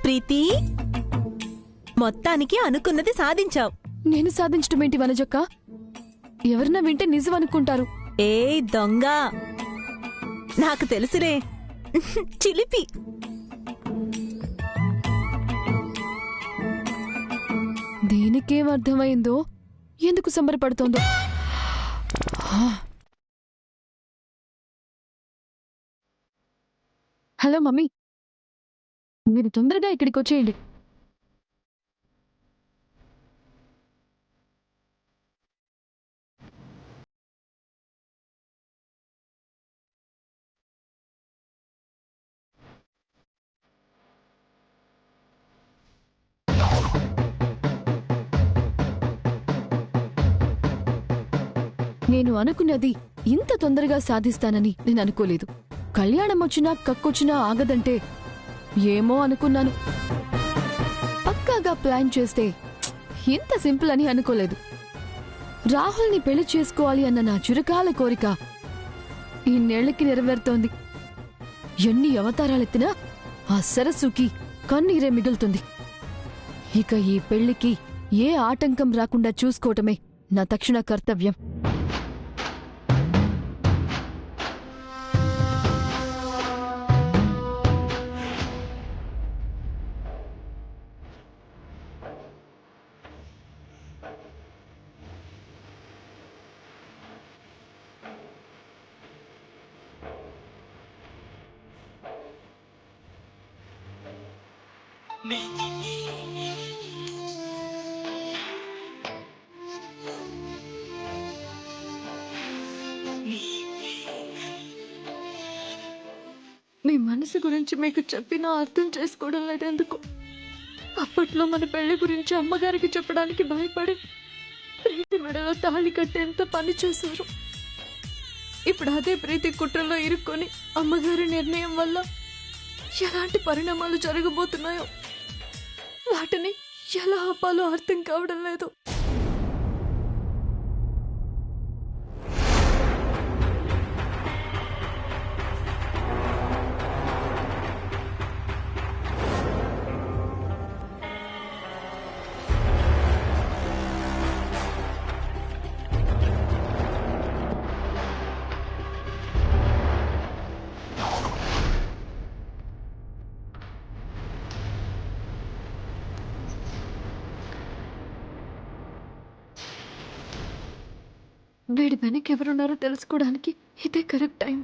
ప్రీతి, మొత్తానికి అనుకున్నది సాధించావు. నేను సాధించటమేంటి వనజక్క? ఎవరన్నా వింటే నిజం అనుకుంటారు. ఏ దొంగ, నాకు తెలుసురే. చిలిపి. దీనికేం అర్థమైందో, ఎందుకు సంబరపడుతోందో. హలో మమ్మీ, మీరు తొందరగా ఇక్కడికి వచ్చేయండి. నేను అనుకున్నది ఇంత తొందరగా సాధిస్తానని నేను అనుకోలేదు. కళ్యాణం వచ్చినా కక్కొచ్చినా ఆగదంటే ఏమో అనుకున్నాను. పక్కాగా ప్లాన్ చేస్తే ఇంత సింపుల్ అని అనుకోలేదు. రాహుల్ని పెళ్లి చేసుకోవాలి అన్న నా చురకాల కోరిక ఇన్నేళ్లకి నెరవేరుతోంది. ఎన్ని అవతారాలెత్తినా ఆ సరస్సుకి కన్నీరే మిగులుతుంది. ఇక ఈ పెళ్లికి ఏ ఆటంకం రాకుండా చూసుకోవటమే నా తక్షణ కర్తవ్యం. మీ మనసు గురించి మీకు చెప్పినా అర్థం చేసుకోవడం లేదెందుకు? అప్పట్లో మన పెళ్లి గురించి అమ్మగారికి చెప్పడానికి భయపడి ప్రీతి మెడలో తాళి కట్టేంత పని చేశారు. ఇప్పుడు అదే ప్రీతి కుట్రలో ఇరుక్కొని అమ్మగారి నిర్ణయం వల్ల ఎలాంటి పరిణామాలు జరగబోతున్నాయో వాటిని ఎలా ఆపాలో అర్థం కావడం లేదు. వీడి వెనక్కి ఎవరున్నారో తెలుసుకోవడానికి ఇదే కరెక్ట్ టైం.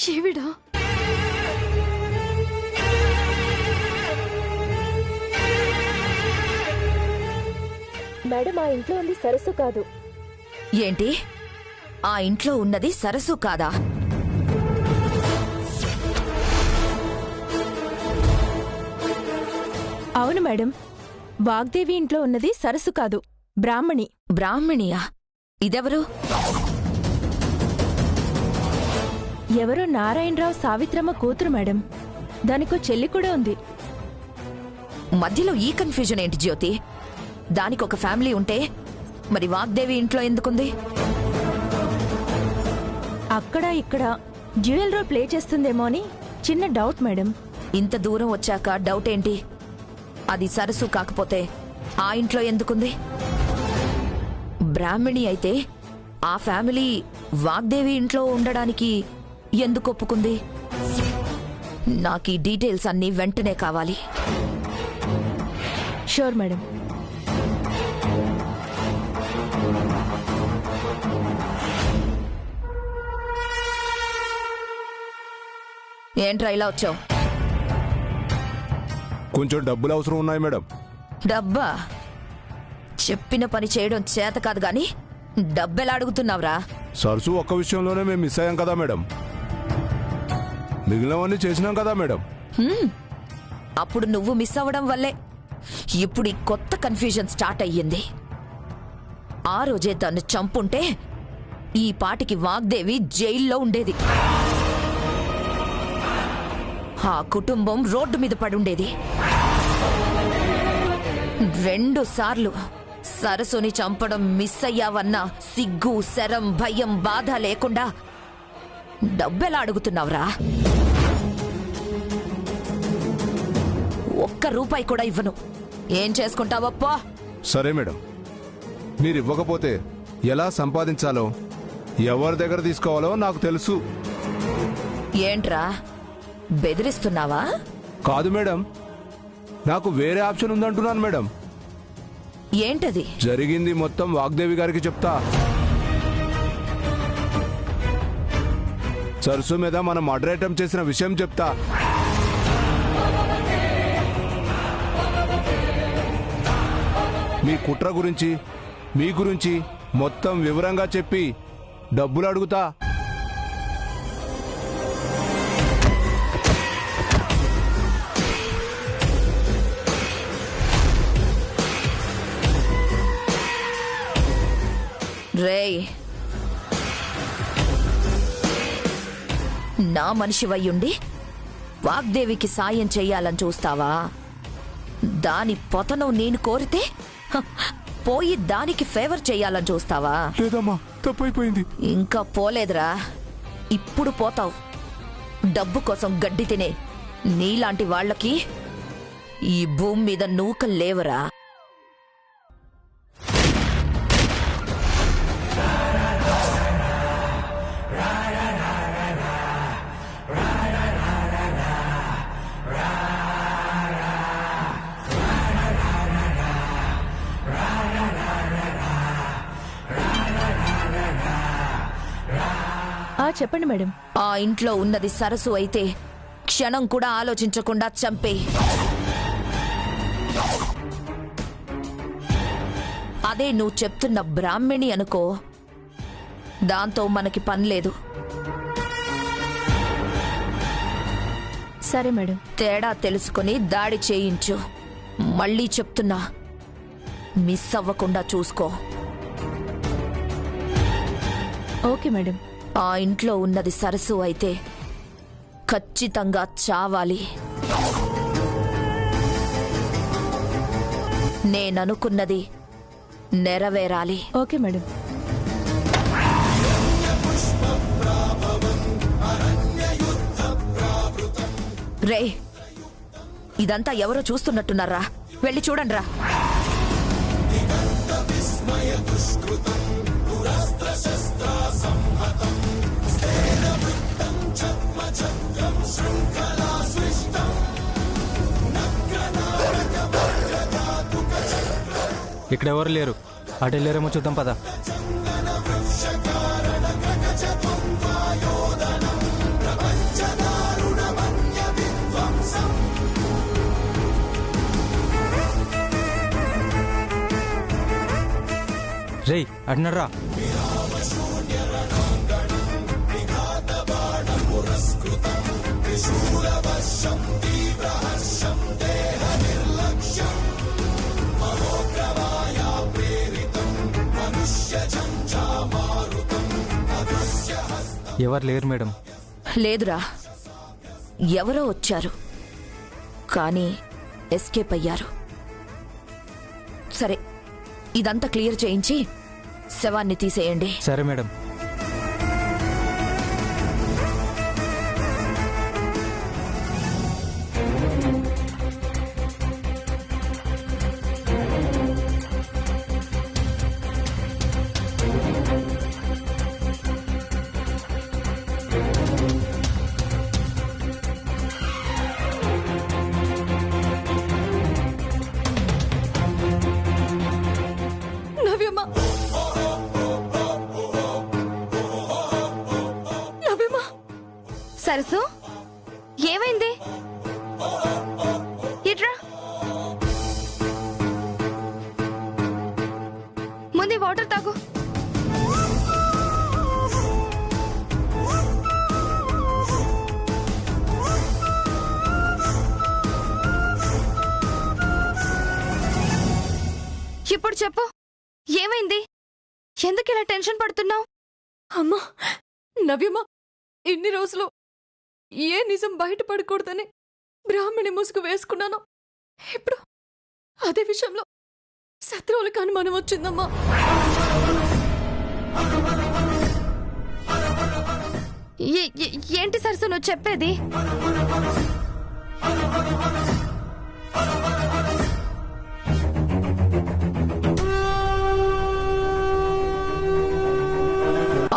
శివుడా? మేడం, ఆ ఇంట్లో ఉంది సరస్సు కాదు. ఏంటి? ఆ ఇంట్లో ఉన్నది సరస్సు కాదా? అవును మేడం, వాగ్దేవి ఇంట్లో ఉన్నది సరస్సు కాదు, బ్రాహ్మణి. బ్రాహ్మణియా? ఇదెవరు? ఎవరో నారాయణరావు సావిత్రమ్మ కూతురు మేడం. దానికో చెల్లి కూడా ఉంది. మధ్యలో ఈ కన్ఫ్యూజన్ ఏంటి జ్యోతి? దానికి ఒక ఫ్యామిలీ ఉంటే మరి వాగ్దేవి ఇంట్లో ఎందుకుంది? అక్కడ ఇక్కడ డ్యూయల్ రోల్ ప్లే చేస్తుందేమో అని చిన్న డౌట్ మేడం. ఇంత దూరం వచ్చాక డౌట్ ఏంటి? అది సరస్సు కాకపోతే ఆ ఇంట్లో ఎందుకుంది? బ్రాహ్మణి అయితే ఆ ఫ్యామిలీ వాగ్దేవి ఇంట్లో ఉండడానికి ఎందుకు ఒప్పుకుంది? నాకు ఈ డీటెయిల్స్ అన్నీ వెంటనే కావాలి. Sure madam. ఏంట్రా ఇలా వచ్చావు? కొంచెం డబ్బులు అవసరం ఉన్నాయి మేడం. డబ్బా? చెప్పిన పని చేయడం చేత కాదు గాని డబ్బెలా అడుగుతున్నావురా? సరసు ఒక్క విషయంలోనే మేము మిస్ అయ్యాం కదా మేడం. మిగిలినవన్నీ చేసినాం కదా మేడం. అప్పుడు నువ్వు మిస్ అవ్వడం వల్లే ఇప్పుడు ఈ కొత్త కన్ఫ్యూజన్ స్టార్ట్ అయ్యింది. ఆ రోజే తను చంపుంటే ఈ పాటికి వాగ్దేవి జైల్లో ఉండేది. ఆ కుటుంబం రోడ్డు మీద పడుండేది. 2 సార్లు సరస్సుని చంపడం మిస్ అయ్యావన్న సిగ్గు, శరం, భయం, బాధ లేకుండా డబ్బెలా అడుగుతున్నావురా? ₹1 కూడా ఇవ్వను. ఏం చేసుకుంటావప్పా? సరే మేడం, మీరు ఇవ్వకపోతే ఎలా సంపాదించాలో, ఎవరి దగ్గర తీసుకోవాలో నాకు తెలుసు. ఏంట్రా బెదిరిస్తున్నావా? కాదు మేడం, నాకు వేరే ఆప్షన్ ఉందంటున్నాను మేడం. ఏంటది? జరిగింది మొత్తం వాగ్దేవి గారికి చెప్తా. సరస్సు మీద మనం మర్డర్ అటెంప్ట్ చేసిన విషయం చెప్తా. మీ కుట్ర గురించి, మీ గురించి మొత్తం వివరంగా చెప్పి డబ్బులు అడుగుతా. రేయ్, నా మనిషివయ్యుండి వాగ్దేవికి సాయం చెయ్యాలని చూస్తావా? దాని పతనం నేను కోరితే పోయి దానికి ఫేవర్ చెయ్యాలని చూస్తావా? లేదమ్మా, తప్పైపోయింది. ఇంకా పోలేదురా, ఇప్పుడు పోతావు. డబ్బు కోసం గడ్డి తినే నీలాంటి వాళ్ళకి ఈ భూమి మీద నూకలు లేవరా? చెప్పండి మేడం. ఆ ఇంట్లో ఉన్నది సరస్సు అయితే క్షణం కూడా ఆలోచించకుండా చంపే. అదే నువ్వు చెప్తున్న బ్రాహ్మణి అనుకో, దాంతో మనకి పని లేదు. సరే మేడం. తేడా తెలుసుకుని దాడి చేయించు. మళ్ళీ చెప్తున్నా, మిస్ అవ్వకుండా చూసుకో. Okay madam. ఆ ఇంట్లో ఉన్నది సరస్సు అయితే ఖచ్చితంగా చావాలి. నేననుకున్నది నెరవేరాలి. Okay madam. రే, ఇదంతా ఎవరో చూస్తున్నట్టున్నారా? వెళ్ళి చూడండిరా. ఇక్కడ ఎవరు లేరు, అటు వెళ్ళారేమో చూద్దాం పద. రేయ్, అటునర్రా. ఎవరు లేరు మేడం. లేదురా, ఎవరో వచ్చారు కానీ ఎస్కేప్ అయ్యారు. సరే, ఇదంతా క్లియర్ చేయించి శవాన్ని తీసేయండి. సరే మేడం. నవ్యమ్మ, నవ్యమ్మ, సరసు ఏమైంది? ఇట్రా, ముందు వాటర్ తాగు. ఇప్పుడు చెప్పు, ఏమైంది? ఎందుకు ఇలా టెన్షన్ పడుతున్నావు? అమ్మా, నవ్యమ్మ, ఇన్ని రోజులు ఏ నిజం బయటపడకూడదని బ్రాహ్మణి ముసుగు వేసుకున్నాను. ఇప్పుడు అదే విషయంలో శత్రువులకు అనుమానం వచ్చిందమ్మా. ఏంటి సరసు నువ్వు చెప్పేది?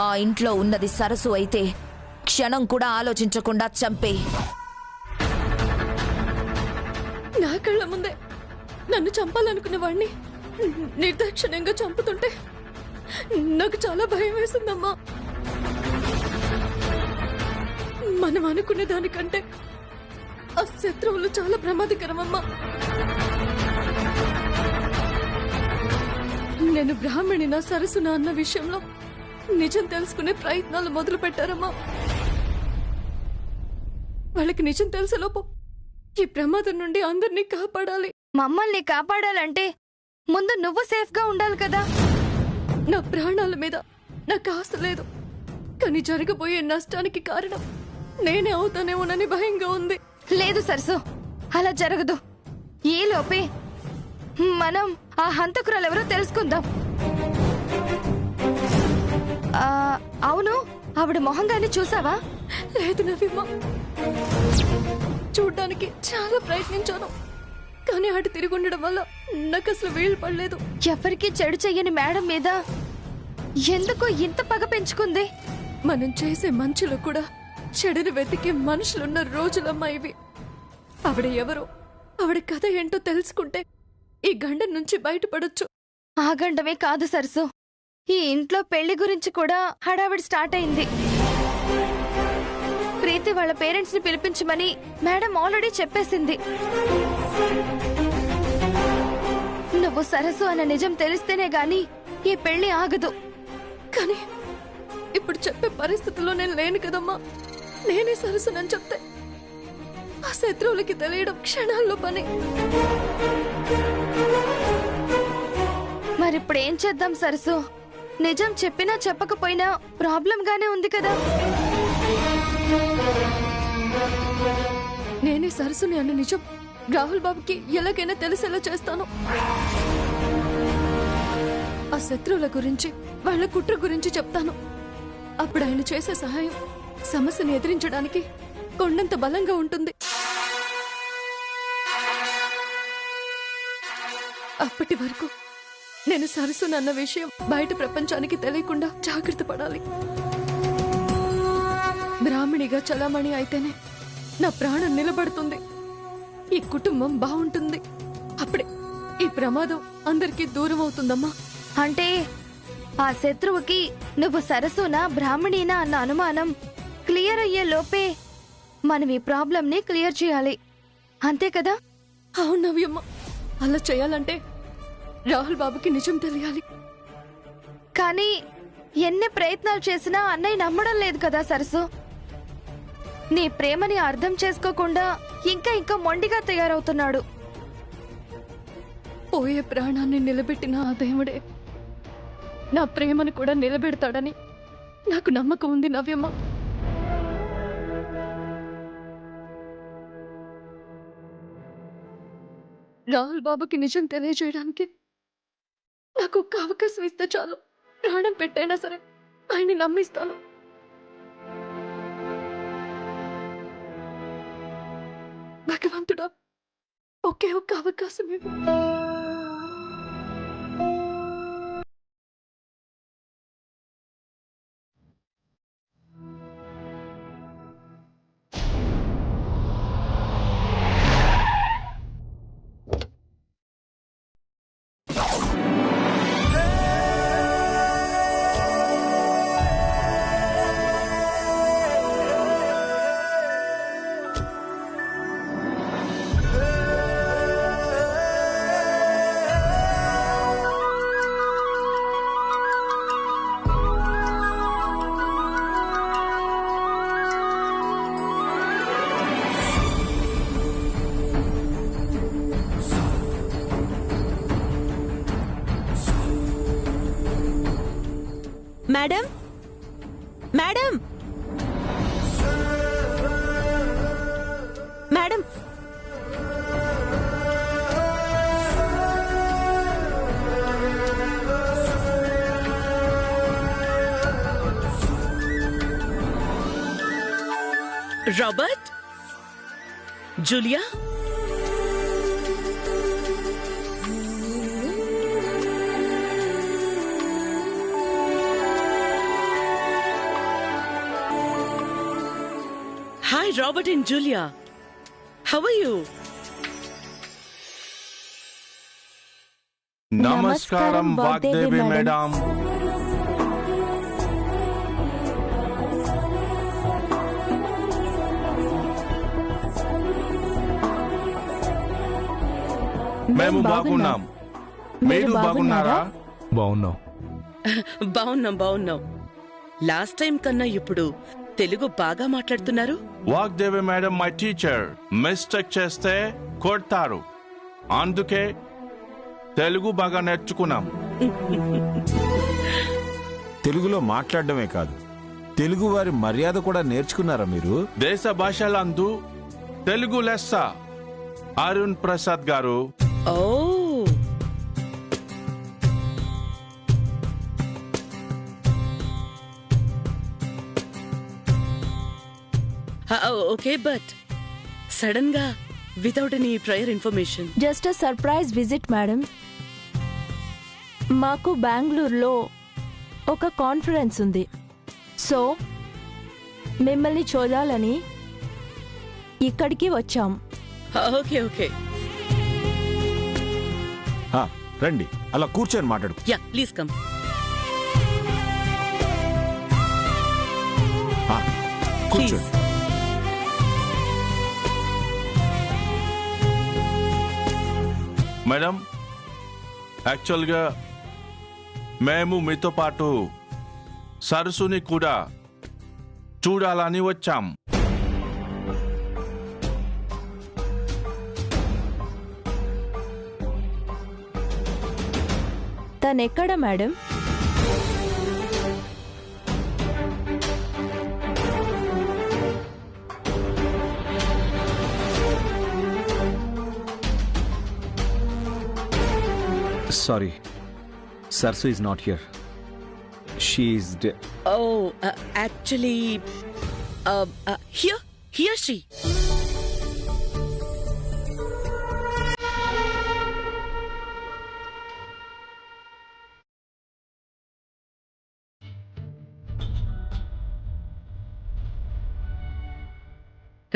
ఆ ఇంట్లో ఉన్నది సరసు అయితే క్షణం కూడా ఆలోచించకుండా చంపే. నా కళ్ళ ముందే నన్ను చంపాలనుకునే వాడిని నిర్దాక్షిణ్యంగా చంపుతుంటే నాకు చాలా భయం వేసిందమ్మా. మనం అనుకునే దానికంటే ఆ శత్రువులు చాలా ప్రమాదకరమమ్మా. నేను బ్రాహ్మణినా సరసునా అన్న విషయంలో నిజం తెలుసుకునే ప్రయత్నాలు మొదలు పెట్టారమ్మా. వాళ్ళకి నిజం తెలిసేలోపు ఈ ప్రమాదం నుండి అందరినీ కాపాడాలి. మమ్మల్ని కాపాడాలంటే ముందు నువ్వు సేఫ్ గా ఉండాలి కదా. నా ప్రాణాల మీద నాకు ఆశ లేదు, కానీ జరగబోయే నష్టానికి కారణం నేనే అవుతానేమోనని భయంగా ఉంది. లేదు సరసు, అలా జరగదు. ఈలోపే మనం ఆ హంతకురాలెవరో తెలుసుకుందాం. అవును, ఆవిడ మొహంగాని చూసావా? లేదు నవ్యమ్మ, చూడ్డానికి చాలా ప్రయత్నించాను, కానీ అటు తిరిగి ఉండడం వల్ల నాకు అసలు వీలు పడలేదు. ఎవరికి చెడు చెయ్యని మేడం మీద ఎందుకు ఇంత పగ పెంచుకుంది? మనం చేసే మంచులో కూడా చెడుని వెతికే మనుషులున్న రోజులమ్మా ఇవి. ఆవిడ ఎవరో, ఆవిడ కథ ఏంటో తెలుసుకుంటే ఈ గండం నుంచి బయటపడొచ్చు. ఆ గండమే కాదు సరసు, ఈ ఇంట్లో పెళ్లి గురించి కూడా హడావిడి స్టార్ట్ అయింది. ప్రీతి వాళ్ళ పేరెంట్స్ ని పిలిపించమని మేడం ఆల్రెడీ చెప్పేసింది. నువ్వు సరసు అన్న నిజం తెలిస్తేనే గాని ఈ పెళ్లి ఆగదు. కానీ ఇప్పుడు చెప్పే పరిస్థితుల్లో నేను లేను కదమ్మా. నేనే సరసునని చెప్తే ఆ శత్రువులకి తెలియడం క్షణాల్లో పని. మరిప్పుడు ఏం చేద్దాం సరసు? నిజం చెప్పినా చెప్పకపోయినా ప్రాబ్లం గానే ఉంది కదా. నేనే సరసుని అన్న నిజం రాహుల్ బాబుకి ఎలాగైనా తెలిసేలా చేస్తాను. ఆ శత్రువుల గురించి, వాళ్ళ కుట్ర గురించి చెప్తాను. అప్పుడు ఆయన చేసే సహాయం సమస్యను ఎదిరించడానికి కొండంత బలంగా ఉంటుంది. అప్పటి వరకు నేను సరసునన్న విషయం బయట ప్రపంచానికి తెలియకుండా జాగ్రత్త పడాలి. బ్రాహ్మణిగా చలామణి అయితేనే నా ప్రాణం నిలబడుతుంది, ఈ కుటుంబం బాగుంటుంది. అప్పుడే ఈ ప్రమాదం అందరికీ దూరం అవుతుందమ్మా. అంటే ఆ శత్రువుకి నువ్వు సరసునా బ్రాహ్మణీనా అన్న అనుమానం క్లియర్ అయ్యే లోపే మనం ఈ ప్రాబ్లం ని క్లియర్ చేయాలి, అంతే కదా? అవును నవ్యమ్మ, అలా చేయాలంటే రాహుల్ బాబుకి నిజం తెలియాలి. కానీ ఎన్ని ప్రయత్నాలు చేసినా అన్నయ్య నమ్మడం లేదు కదా సరసు. నీ ప్రేమని అర్థం చేసుకోకుండా ఇంకా ఇంకా మొండిగా తయారవుతున్నాడు. పోయే ప్రాణాన్ని నిలబెట్టిన ఆ దేవుడే నా ప్రేమను కూడా నిలబెడతాడని నాకు నమ్మకం ఉంది నవ్యమ్మ. రాహుల్ బాబుకి నిజం తెలియజేయడానికి నాకు ఒక్క అవకాశం ఇస్తే చాలు. ప్రాణం పెట్టైనా సరే ఆయన్ని నమ్మిస్తాను. భగవంతుడా, ఒకే ఒక్క అవకాశం ఇవ్వు. Madam, madam, madam, Robert, Julia, Hi, Robert and Julia. How are you? నమస్కారం వాగ్దేవి మేడం. మేము బాగున్నాం. మీరు బాగున్నారా? బాగున్నాం. బాగున్నాం. లాస్ట్ టైం కన్నా ఇప్పుడు తెలుగు బాగా మాట్లాడుతున్నారు. Vagdevi madam my teacher. Mistake చేస్తే కొడతారు, అందుకే తెలుగు బాగా నేర్చుకున్నాం. తెలుగులో మాట్లాడడమే కాదు, తెలుగు వారి మర్యాద కూడా నేర్చుకున్నారా మీరు? దేశ భాషలందు తెలుగు లెస్స. అరుణ్ ప్రసాద్ గారు. ఓ, ఓకే, బట్ సడన్ గా without any prior information. Just surprise visit madam. మాకు బెంగళూరులో ఒక కాన్ఫరెన్స్ ఉంది, సో మిమ్మల్ని చూడాలని ఇక్కడికి వచ్చాం. ఓకే, రండి, అలా కూర్చొని మాట్లాడు. Yeah, please come. కూర్చోండి. మేడం, యాక్చువల్గా మేము మీతో పాటు సరస్సుని కూడా చూడాలని వచ్చాం. తనెక్కడ madam? Sorry, Sarsu is not here. She is oh, actually here she.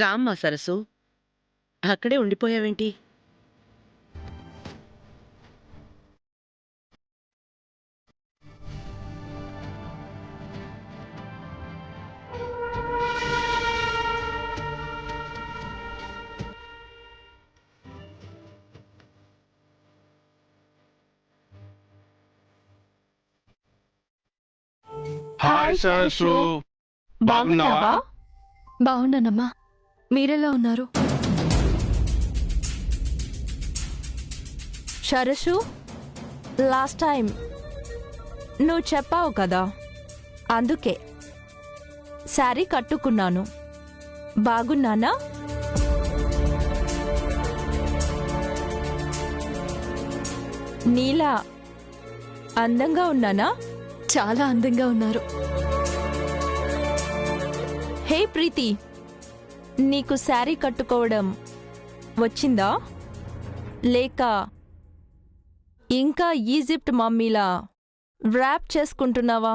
రామ్మా సరస్సు, అక్కడే ఉండిపోయావేంటి? హాయ్ సరస్సు, బాగున్నావా? బాగున్నానమ్మా. మీరెలా ఉన్నారు? సరస్సు, లాస్ట్ టైం నువ్వు చెప్పావు కదా, అందుకే శారీ కట్టుకున్నాను. బాగున్నానా? నీలా అందంగా ఉన్నానా? చాలా అందంగా ఉన్నారు. హే ప్రీతి, నీకు శారీ కట్టుకోవడం వచ్చిందా లేక ఇంకా ఈజిప్ట్ మమ్మీలా ర్యాప్ చేసుకుంటున్నావా?